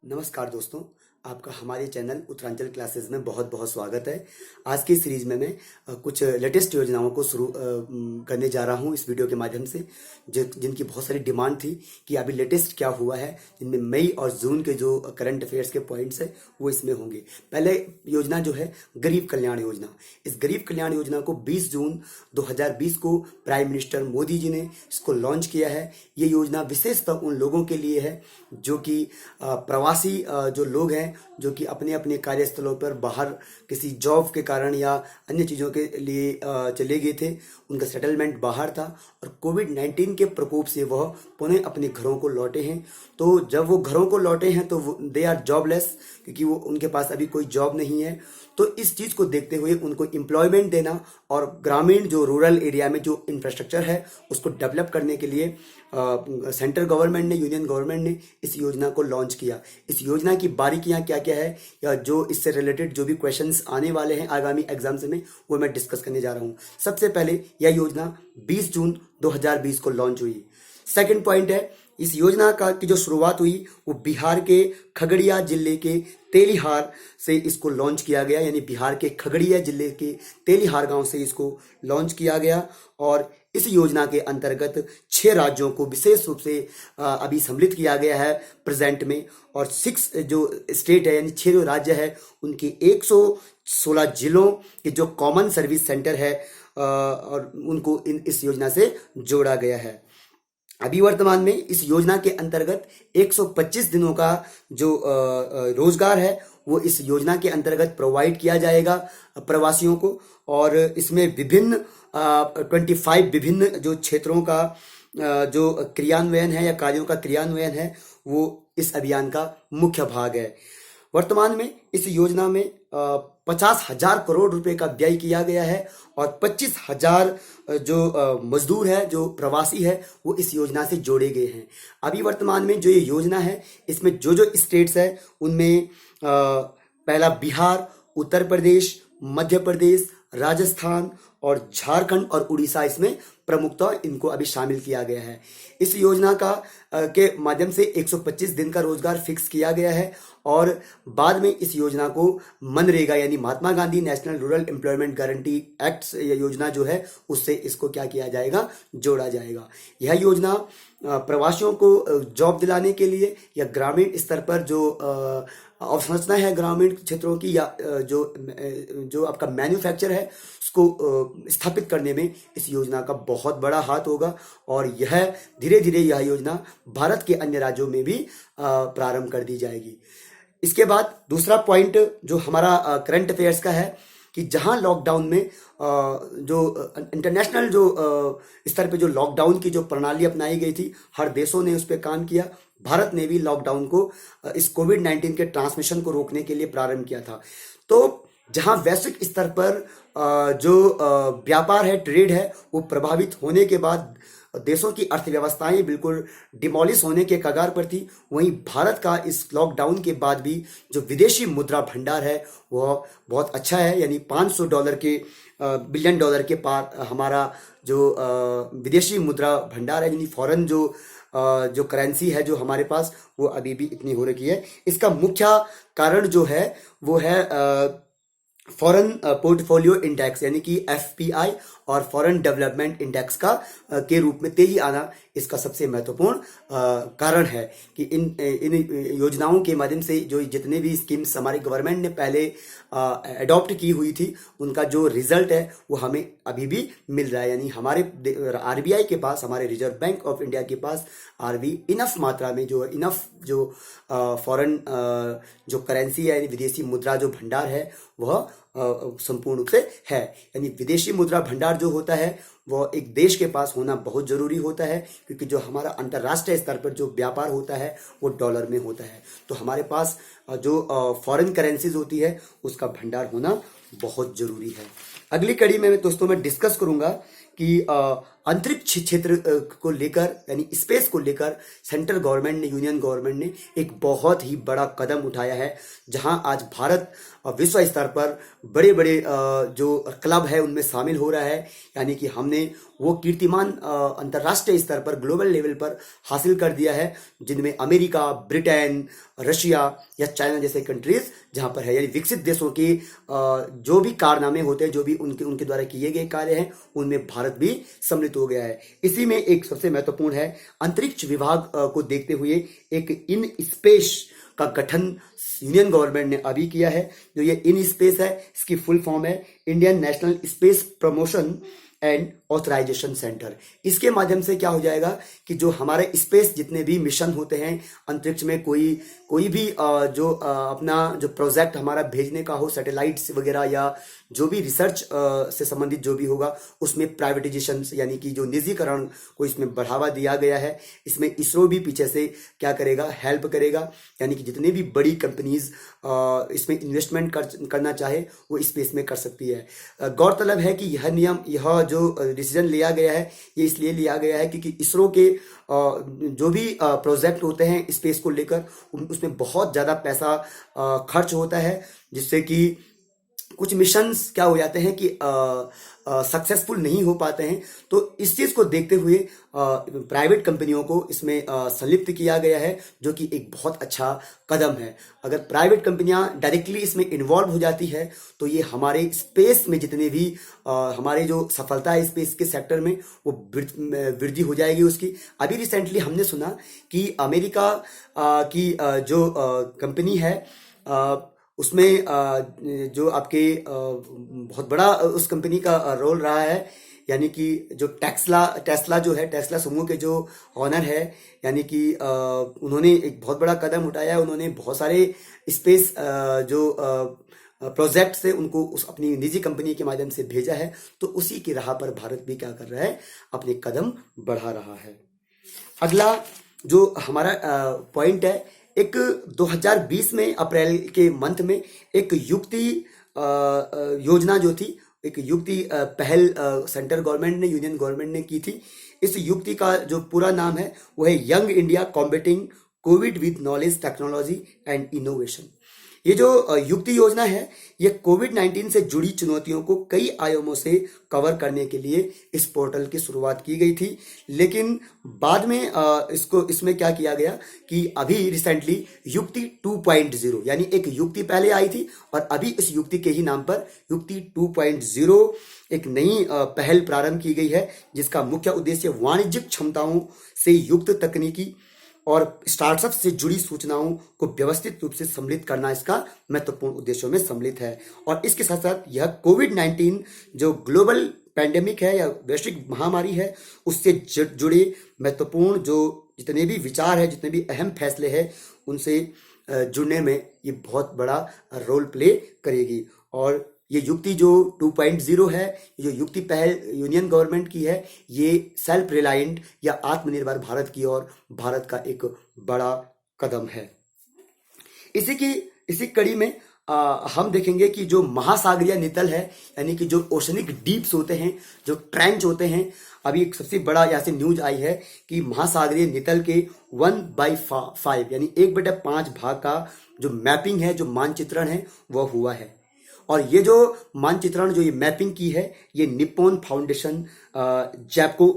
नमस्कार दोस्तों, आपका हमारे चैनल उत्तरांचल क्लासेस में बहुत बहुत स्वागत है। आज की सीरीज में मैं कुछ लेटेस्ट योजनाओं को शुरू करने जा रहा हूं इस वीडियो के माध्यम से, जिनकी बहुत सारी डिमांड थी कि अभी लेटेस्ट क्या हुआ है, जिनमें मई और जून के जो करंट अफेयर्स के पॉइंट्स हैं वो इसमें होंगे। पहले योजना जो है गरीब कल्याण योजना। इस गरीब कल्याण योजना को 20 जून 2020 को प्राइम मिनिस्टर मोदी जी ने इसको लॉन्च किया है। ये योजना विशेषतः उन लोगों के लिए है जो कि प्रवासी जो लोग हैं, जो कि अपने अपने कार्यस्थलों पर बाहर किसी जॉब के कारण या अन्य चीज़ों के लिए चले गए थे। उनका सेटलमेंट बाहर था और कोविड-19 के प्रकोप से वह पुनः अपने घरों को लौटे हैं। तो जब वो घरों को लौटे हैं तो दे आर जॉबलेस, क्योंकि वो उनके पास अभी कोई जॉब नहीं है। तो इस चीज़ को देखते हुए उनको एम्प्लॉयमेंट देना और ग्रामीण जो रूरल एरिया में जो इंफ्रास्ट्रक्चर है उसको डेवलप करने के लिए सेंट्रल गवर्नमेंट ने, यूनियन गवर्नमेंट ने इस योजना को लॉन्च किया। इस योजना की बारीकियां क्या क्या है या जो इससे रिलेटेड जो भी क्वेश्चंस आने वाले हैं आगामी एग्जाम्स में, वो मैं डिस्कस करने जा रहा हूं। सबसे पहले यह योजना 20 जून 2020 को लॉन्च हुई। सेकंड पॉइंट है, इस योजना का की जो शुरुआत हुई वो बिहार के खगड़िया जिले के तेलिहार से इसको लॉन्च किया गया, यानी बिहार के खगड़िया जिले के तेलिहार गांव से इसको लॉन्च किया गया। और इस योजना के अंतर्गत 6 राज्यों को विशेष रूप से अभी सम्मिलित किया गया है प्रेजेंट में, और 6 जो स्टेट है यानी 6 जो राज्य है उनकी 116 जिलों के जो कॉमन सर्विस सेंटर है और उनको इस योजना से जोड़ा गया है। अभी वर्तमान में इस योजना के अंतर्गत 125 दिनों का जो रोजगार है वो इस योजना के अंतर्गत प्रोवाइड किया जाएगा प्रवासियों को। और इसमें विभिन्न 25 विभिन्न जो क्षेत्रों का जो क्रियान्वयन है या कार्यों का क्रियान्वयन है वो इस अभियान का मुख्य भाग है। वर्तमान में इस योजना में 50,000 करोड़ रुपए का व्यय किया गया है और 25,000 जो मजदूर है, जो प्रवासी है, वो इस योजना से जोड़े गए हैं। अभी वर्तमान में जो ये योजना है इसमें जो जो स्टेट्स है उनमें पहला बिहार, उत्तर प्रदेश, मध्य प्रदेश, राजस्थान और झारखंड और उड़ीसा इसमें प्रमुखतः इनको अभी शामिल किया गया है। इस योजना का के माध्यम से 125 दिन का रोजगार फिक्स किया गया है और बाद में इस योजना को मनरेगा यानी Mahatma Gandhi national rural employment guarantee act योजना जो है उससे इसको क्या किया जाएगा, जोड़ा जाएगा। यह योजना प्रवासियों को जॉब दिलाने के लिए या ग्रामीण स्तर पर जो अवसंरचना है ग्रामीण क्षेत्रों की या जो आपका मैन्युफैक्चर है उसको स्थापित करने में इस योजना का बहुत बड़ा हाथ होगा। और यह धीरे धीरे यह योजना भारत के अन्य राज्यों में भी प्रारंभ कर दी जाएगी। इसके बाद दूसरा पॉइंट जो हमारा करंट अफेयर्स का है कि जहां लॉकडाउन में जो इंटरनेशनल जो स्तर पे जो लॉकडाउन की जो प्रणाली अपनाई गई थी, हर देशों ने उस पर काम किया। भारत ने भी लॉकडाउन को इस कोविड-19 के ट्रांसमिशन को रोकने के लिए प्रारंभ किया था। तो जहां वैश्विक स्तर पर जो व्यापार है, ट्रेड है, वो प्रभावित होने के बाद देशों की अर्थव्यवस्थाएं बिल्कुल डिमोलिश होने के कगार पर थी, वहीं भारत का इस लॉकडाउन के बाद भी जो विदेशी मुद्रा भंडार है वह बहुत अच्छा है, यानी $500 के बिलियन डॉलर के पार हमारा जो विदेशी मुद्रा भंडार है, यानी फॉरेन जो करेंसी है जो हमारे पास, वो अभी भी इतनी हो रखी है। इसका मुख्य कारण जो है वो है फॉरेन पोर्टफोलियो इंडेक्स यानी कि एफपीआई और फॉरेन डेवलपमेंट इंडेक्स का के रूप में तेजी आना इसका सबसे महत्वपूर्ण कारण है कि इन योजनाओं के माध्यम से जो जितने भी स्कीम्स हमारी गवर्नमेंट ने पहले अडॉप्ट की हुई थी उनका जो रिजल्ट है वो हमें अभी भी मिल रहा है। यानी हमारे आरबीआई के पास, हमारे रिजर्व बैंक ऑफ इंडिया के पास इनफ मात्रा में जो फॉरेन जो करेंसी है यानी विदेशी मुद्रा जो भंडार है वह संपूर्ण रूप से है। यानी विदेशी मुद्रा भंडार जो होता है वह एक देश के पास होना बहुत जरूरी होता है, क्योंकि जो हमारा अंतर्राष्ट्रीय स्तर पर जो व्यापार होता है वो डॉलर में होता है। तो हमारे पास जो फॉरेन करेंसीज होती है उसका भंडार होना बहुत जरूरी है। अगली कड़ी में दोस्तों मैं डिस्कस करूंगा कि अंतरिक्ष क्षेत्र को लेकर यानी स्पेस को लेकर सेंट्रल गवर्नमेंट ने, यूनियन गवर्नमेंट ने एक बहुत ही बड़ा कदम उठाया है, जहां आज भारत विश्व स्तर पर बड़े बड़े जो क्लब है उनमें शामिल हो रहा है। यानी कि हमने वो कीर्तिमान अंतर्राष्ट्रीय स्तर पर, ग्लोबल लेवल पर हासिल कर दिया है, जिनमें अमेरिका, ब्रिटेन, रशिया या चाइना जैसे कंट्रीज जहां पर है। यानी विकसित देशों के जो भी कारनामे होते हैं, जो भी उनके उनके द्वारा किए गए कार्य हैं, उनमें भारत भी सम्मिलित हो गया है। इसी में एक सबसे महत्वपूर्ण है, अंतरिक्ष विभाग को देखते हुए एक इन स्पेस का गठन यूनियन गवर्नमेंट ने अभी किया है। जो ये इन स्पेस है, इसकी फुल फॉर्म है Indian national space promotion and authorisation centre. इसके माध्यम से क्या हो जाएगा कि जो हमारे स्पेस जितने भी मिशन होते हैं, अंतरिक्ष में कोई भी जो अपना जो प्रोजेक्ट हमारा भेजने का हो, सैटेलाइट्स वगैरह या जो भी रिसर्च से संबंधित जो भी होगा, उसमें प्राइवेटाइजेशन यानी कि जो निजीकरण को इसमें बढ़ावा दिया गया है। इसमें इसरो भी पीछे से क्या करेगा, हेल्प करेगा। यानी कि जितनी भी बड़ी कंपनीज इसमें इन्वेस्टमेंट करना चाहे वो स्पेस में कर सकती है। गौरतलब है कि यह नियम, यह जो डिसीजन लिया गया है, ये इसलिए लिया गया है क्योंकि इसरो के जो भी प्रोजेक्ट होते हैं स्पेस को लेकर, उसमें बहुत ज़्यादा पैसा खर्च होता है, जिससे कि कुछ मिशंस क्या हो जाते हैं कि सक्सेसफुल नहीं हो पाते हैं। तो इस चीज़ को देखते हुए प्राइवेट कंपनियों को इसमें संलिप्त किया गया है, जो कि एक बहुत अच्छा कदम है। अगर प्राइवेट कंपनियां डायरेक्टली इसमें इन्वॉल्व हो जाती है तो ये हमारे स्पेस में जितने भी हमारे जो सफलता है स्पेस के सेक्टर में, वो वृद्धि हो जाएगी उसकी। अभी रिसेंटली हमने सुना कि अमेरिका की जो कंपनी है, उसमें जो आपके बहुत बड़ा उस कंपनी का रोल रहा है, यानी कि जो टेस्ला जो है, टेस्ला समूह के जो ऑनर है, यानी कि उन्होंने एक बहुत बड़ा कदम उठाया है। उन्होंने बहुत सारे स्पेस जो प्रोजेक्ट से उनको उस अपनी निजी कंपनी के माध्यम से भेजा है। तो उसी की राह पर भारत भी क्या कर रहा है, अपने कदम बढ़ा रहा है। अगला जो हमारा पॉइंट है, एक 2020 में अप्रैल के मंथ में एक युक्ति योजना जो थी, एक युक्ति पहल सेंट्रल गवर्नमेंट ने, यूनियन गवर्नमेंट ने की थी। इस युक्ति का जो पूरा नाम है वो है young India combating Covid with knowledge, technology and innovation. ये जो युक्ति योजना है, ये कोविड-19 से जुड़ी चुनौतियों को कई आयामों से कवर करने के लिए इस पोर्टल की शुरुआत की गई थी। लेकिन बाद में इसमें क्या किया गया कि अभी रिसेंटली युक्ति 2.0 यानी एक युक्ति पहले आई थी और अभी इस युक्ति के ही नाम पर युक्ति 2.0 एक नई पहल प्रारंभ की गई है, जिसका मुख्य उद्देश्य वाणिज्यिक क्षमताओं से युक्त तकनीकी और स्टार्टअप से जुड़ी सूचनाओं को व्यवस्थित रूप से सम्मिलित करना इसका महत्वपूर्ण उद्देश्यों में सम्मिलित है। और इसके साथ साथ यह कोविड-19 जो ग्लोबल पैंडेमिक है या वैश्विक महामारी है, उससे जुड़े महत्वपूर्ण जो जितने भी विचार है, जितने भी अहम फैसले हैं, उनसे जुड़ने में ये बहुत बड़ा रोल प्ले करेगी। और ये युक्ति जो 2.0 है, जो युक्ति पहल यूनियन गवर्नमेंट की है, ये सेल्फ रिलायंट या आत्मनिर्भर भारत की ओर भारत का एक बड़ा कदम है। इसी कड़ी में हम देखेंगे कि जो महासागरीय नितल है, यानी कि जो ओशनिक डीप्स होते हैं, जो ट्रेंच होते हैं, अभी एक सबसे बड़ा यहाँ से न्यूज आई है कि महासागरीय नितल के 1/5 यानी 1/5 भाग का जो मैपिंग है, जो मानचित्रण है, वह हुआ है। और ये जो मानचित्रण, जो ये मैपिंग की है, ये निप्पॉन फाउंडेशन जैपको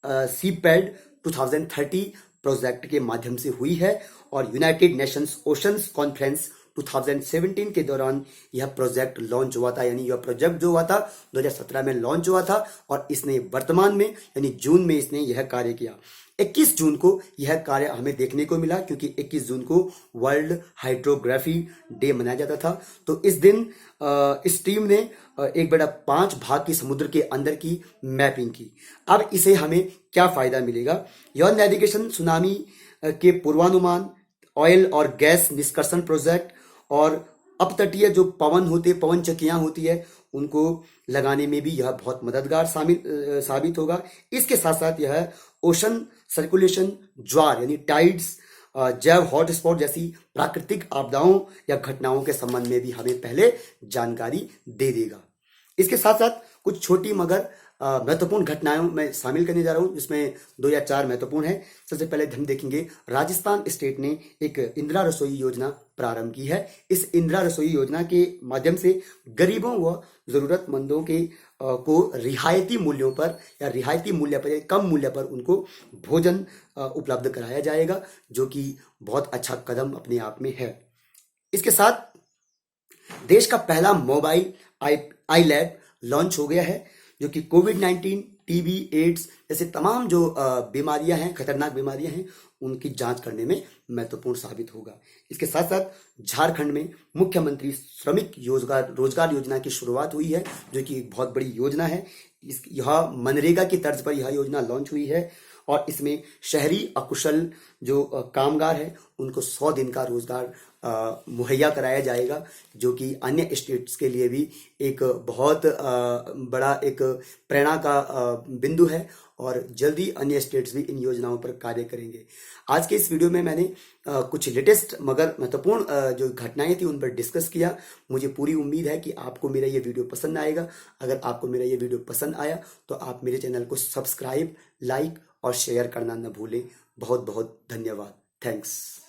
सीपैड 2030 प्रोजेक्ट के माध्यम से हुई है। और यूनाइटेड नेशंस ओशंस कॉन्फ्रेंस 2017 के दौरान यह प्रोजेक्ट लॉन्च हुआ था। यानी यह प्रोजेक्ट जो हुआ था 2017 में लॉन्च हुआ था और इसने वर्तमान में यानी जून में इसने यह कार्य किया। 21 जून को यह कार्य हमें देखने को मिला, क्योंकि 21 जून को वर्ल्ड हाइड्रोग्राफी डे मनाया जाता था। तो इस दिन इस टीम ने 1/5 भाग की समुद्र के अंदर की मैपिंग की। अब इसे हमें क्या फायदा मिलेगा? यह नेविगेशन, सुनामी के पूर्वानुमान, ऑयल और गैस निष्कर्षण प्रोजेक्ट और अपतटीय जो पवन चक्कियां होती है, उनको लगाने में भी यह बहुत मददगार साबित होगा। इसके साथ साथ यह ओशन सर्कुलेशन, ज्वार यानी टाइड्स, जैव हॉटस्पॉट जैसी प्राकृतिक आपदाओं या घटनाओं के संबंध में भी हमें पहले जानकारी दे देगा। इसके साथ साथ कुछ छोटी मगर महत्वपूर्ण घटनाएं मैं शामिल करने जा रहा हूं, जिसमें 2 या 4 महत्वपूर्ण है। सबसे पहले हम देखेंगे, राजस्थान स्टेट ने एक इंदिरा रसोई योजना प्रारंभ की है। इस इंदिरा रसोई योजना के माध्यम से गरीबों व जरूरतमंदों के को रियायती मूल्यों पर या रियायती मूल्य पर या कम मूल्य पर उनको भोजन उपलब्ध कराया जाएगा, जो कि बहुत अच्छा कदम अपने आप में है। इसके साथ देश का पहला मोबाइल आई लैब लॉन्च हो गया है, जो कि कोविड-19, टीबी, एड्स जैसे तमाम जो बीमारियां हैं, खतरनाक बीमारियां हैं, उनकी जांच करने में महत्वपूर्ण साबित होगा। इसके साथ साथ झारखंड में मुख्यमंत्री श्रमिक रोजगार योजना की शुरुआत हुई है, जो कि एक बहुत बड़ी योजना है। यह मनरेगा की तर्ज पर यह योजना लॉन्च हुई है और इसमें शहरी अकुशल जो कामगार हैं उनको 100 दिन का रोजगार मुहैया कराया जाएगा, जो कि अन्य स्टेट्स के लिए भी एक बहुत बड़ा एक प्रेरणा का बिंदु है और जल्दी अन्य स्टेट्स भी इन योजनाओं पर कार्य करेंगे। आज के इस वीडियो में मैंने कुछ लेटेस्ट मगर महत्वपूर्ण जो घटनाएं थी उन पर डिस्कस किया। मुझे पूरी उम्मीद है कि आपको मेरा ये वीडियो पसंद आएगा। अगर आपको मेरा ये वीडियो पसंद आया तो आप मेरे चैनल को सब्सक्राइब, लाइक और शेयर करना न भूलें। बहुत बहुत धन्यवाद। थैंक्स।